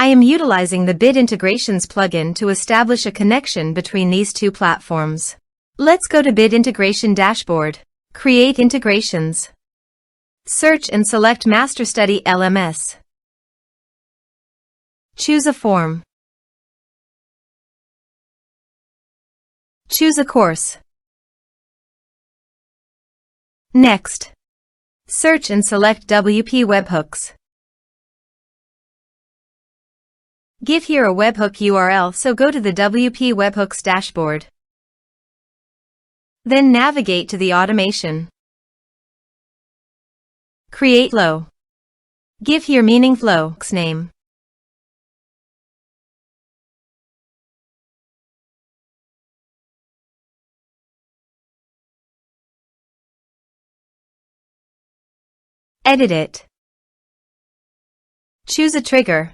I am utilizing the Bit Integrations plugin to establish a connection between these two platforms. Let's go to Bit Integration Dashboard. Create integrations. Search and select MasterStudy LMS. Choose a form. Choose a course. Next, search and select WP Webhooks. Give here a webhook URL, so go to the WP Webhooks dashboard. Then navigate to the automation. Create flow. Give here meaning flow's name. Edit it. Choose a trigger.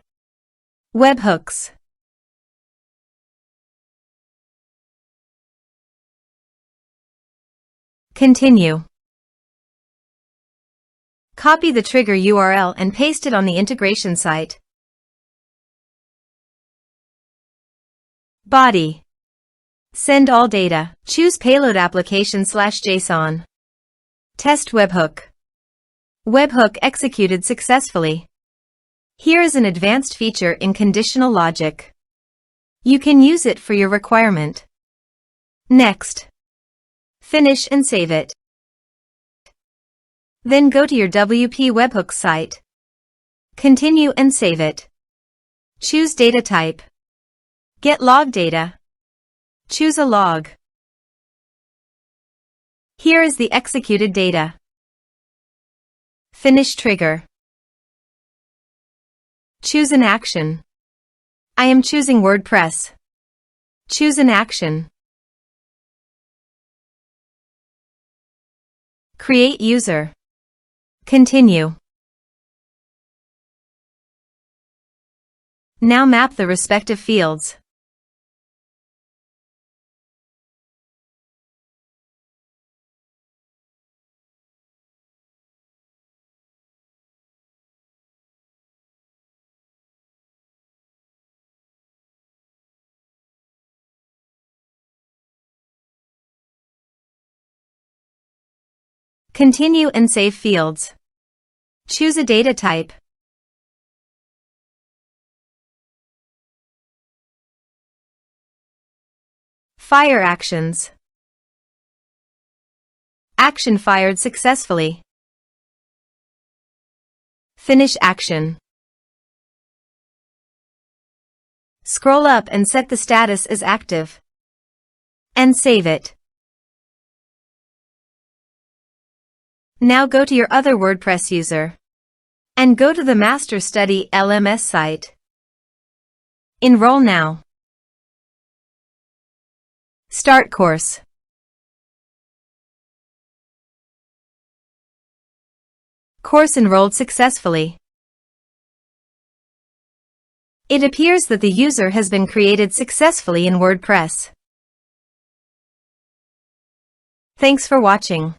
Webhooks. Continue. Copy the trigger URL and paste it on the integration site. Body. Send all data. Choose payload application/JSON. Test webhook. Webhook executed successfully. Here is an advanced feature in conditional logic. You can use it for your requirement. Next. Finish and save it. Then go to your WP Webhooks site. Continue and save it. Choose data type. Get log data. Choose a log. Here is the executed data. Finish trigger. Choose an action. I am choosing WordPress. Choose an action. Create user. Continue. Now map the respective fields. Continue and save fields. Choose a data type. Fire actions. Action fired successfully. Finish action. Scroll up and set the status as active. And save it. Now go to your other WordPress user. And go to the MasterStudy LMS site. Enroll now. Start course. Course enrolled successfully. It appears that the user has been created successfully in WordPress. Thanks for watching.